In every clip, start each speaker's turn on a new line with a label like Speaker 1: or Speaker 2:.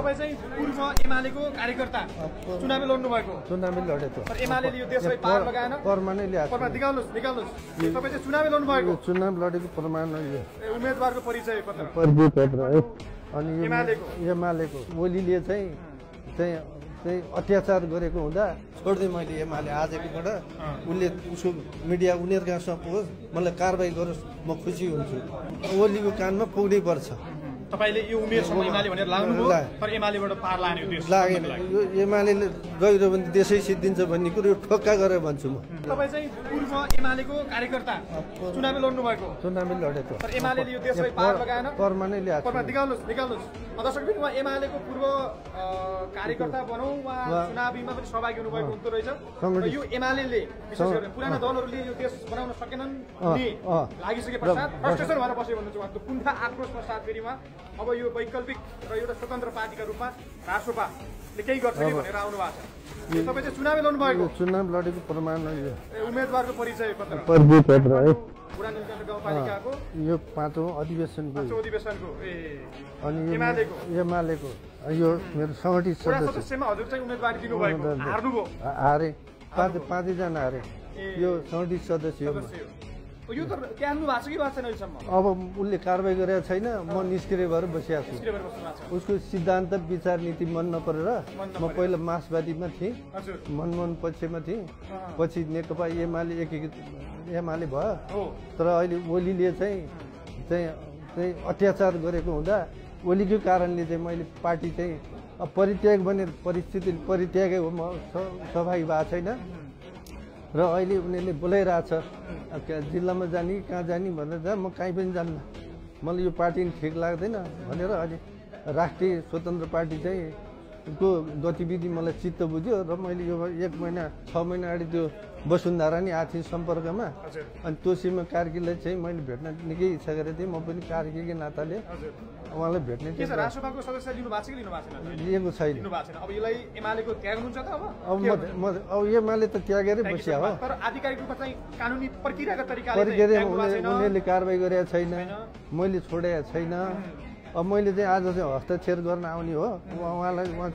Speaker 1: तपाईं चाहिँ पूर्व एमालेको कार्यकर्ता चुनावी लड्नु भएको
Speaker 2: चुनावी लडेको
Speaker 1: एमालेले यो देशलाई पार लगाएन
Speaker 2: परमानै ल्याएको
Speaker 1: प्रमाण निकाल्नुस् तपाईं चाहिँ चुनावी लड्नु भएको
Speaker 2: चुनाव लडेको प्रमाण
Speaker 1: उम्मेदवारको परिचय पत्र
Speaker 2: है अनि एमालेको ओलीले चाहिँ अत्याचार गरेको हुँदा छोड्दै मैले एमाले आजकोबाट उसले उसको मिडिया उनीहरूसँग पुगोस् मलाई कारबाही गरोस् म खुसी हुन्छु ओलीको कानमा पुग्नै पर्छ
Speaker 1: तपाईले यो उमेरसम्म एमाले भनेर लाग्नुभयो तर एमालेबाट पार लाने उद्देश्य
Speaker 2: लागेन यो एमालेले गइरो भने देशै सिद्धिन्छ भन्ने कुरो ठोक्का गरेर भन्छु म
Speaker 1: तपाईं चाहिँ पूर्व एमालेको कार्यकर्ता चुनावी लड्नु भएको
Speaker 2: चुनावी लडेको
Speaker 1: तर एमालेले यो देशलाई पार लगाएन
Speaker 2: परमानै ल्याएको
Speaker 1: प्रमाण निकाल्नुस् दर्शकबिन उहाँ एमालेको पूर्व कार्यकर्ता भनौँ उहाँ चुनावीमा पनि सहभागी हुनुभएको हुँदो रहेछ र यो एमालेले विशेष गरेर पुराना दलहरूले यो देश बनाउन सकेनन् नि लागिसके पश्चात फ्रस्ट्रेसन भएर बस्यो भन्नुहुन्छ उहाँ कुण्ठा आक्रोश पश्चात फेरि उहाँ अब यो वैकल्पिक र एउटा स्वतन्त्र पार्टीका रूपमा राष्ट्रपाले केही गर्छ कि भनेर आउनु भएको छ तपाईँ चाहिँ चुनावी लड्नु भएको
Speaker 2: चुनाव लडेको प्रमाण
Speaker 1: उम्मेदवारको परिचय पत्र
Speaker 2: है
Speaker 1: पुरानो गाउँपालिकाको
Speaker 2: यो पाँचौं अधिवेशनको अनि एमालेको यो मेरो सङ्गठित
Speaker 1: सदस्यमा हजुर चाहिँ उम्मेदवारी दिनुभएको हार्नुभयो
Speaker 2: हारे पाँचैजना हारे यो सङ्गठित सदस्य
Speaker 1: यो त क्यान्नु भएको छ कि भएको छैन अहिलेसम्म
Speaker 2: अब उसले कारबाही गरेको छैन म निष्क्रिय भएर बसिरहेको छु उसको सिद्धान्त विचार नीति मन नपरेर म पहिला मार्क्सवादीमा थिएँ मनमोहन पक्षमा थिएँ पछि नेकपा एमाले भयो तर अहिले ओलीले चाहिँ अत्याचार गरेको हुँदा ओलीको कारणले चाहिँ मैले पार्टी चाहिँ परित्याग भने परिस्थिति परित्यागै हो म सहभागी भएको छैन र अहिले उनीहरूले बोलाइरहेछ जिल्लामा जाने कहाँ जाने भनेर म कहीँ पनि जान्न मलाई यो पार्टी ठिक लाग्दैन भनेर अहिले राष्ट्रिय स्वतन्त्र पार्टी चाहिँ को गतिविधि मलाई चित्त बुझ्यो र मैले यो 1 महिना 6 महिना अगाडि त्यो वसुन्धरा नि आएको थिएँ सम्पर्कमा अनि तोसीमा कार्कीलाई चाहिँ मैले भेट्न निकै इच्छा गरेको थिएँ म पनि कार्कीकै नाताले उहाँलाई भेट्ने थिएँ
Speaker 1: राष्ट्रसभाको सदस्य लिनु भएको छ कि लिनु भएको छैन
Speaker 2: लिएको छैन
Speaker 1: अब यसलाई एमालेको त्याग्नुहुन्छ त
Speaker 2: अब एमाले त त्यागेरै बसिया हो
Speaker 1: तर आधिकारिक रूपमा चाहिँ कानुनी प्रक्रियाका तरिकाले
Speaker 2: उनीहरूले कारबाही गरेको छैन मैले छोडेको छैन अब मैले चाहिँ आज चाहिँ हस्ताक्षर गर्न आउने हो उहाँलाई उहाँ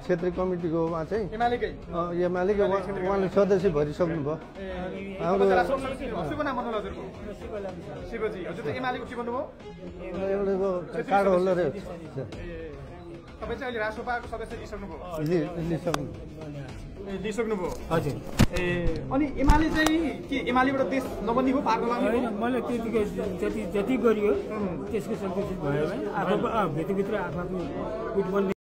Speaker 2: क्षेत्रीय कमिटीको उहाँ चाहिँ एमालेकै उहाँले सदस्य भरिसक्नु भयो एउटा कार्ड होल्डर
Speaker 1: तपाईँ चाहिँ अहिले राष्ट्रसभाको सदस्य लिइसक्नुभयो
Speaker 3: हजुर
Speaker 1: अनि एमाले चाहिँ के एमालेबाट देश नबन्दी भयो पार्न लाग्ने
Speaker 3: मैले त्यतिकै जति गरियो त्यसको सन्तुष्ट भयो भने आफू भित्रभित्र आफ्नो गुट बन्ने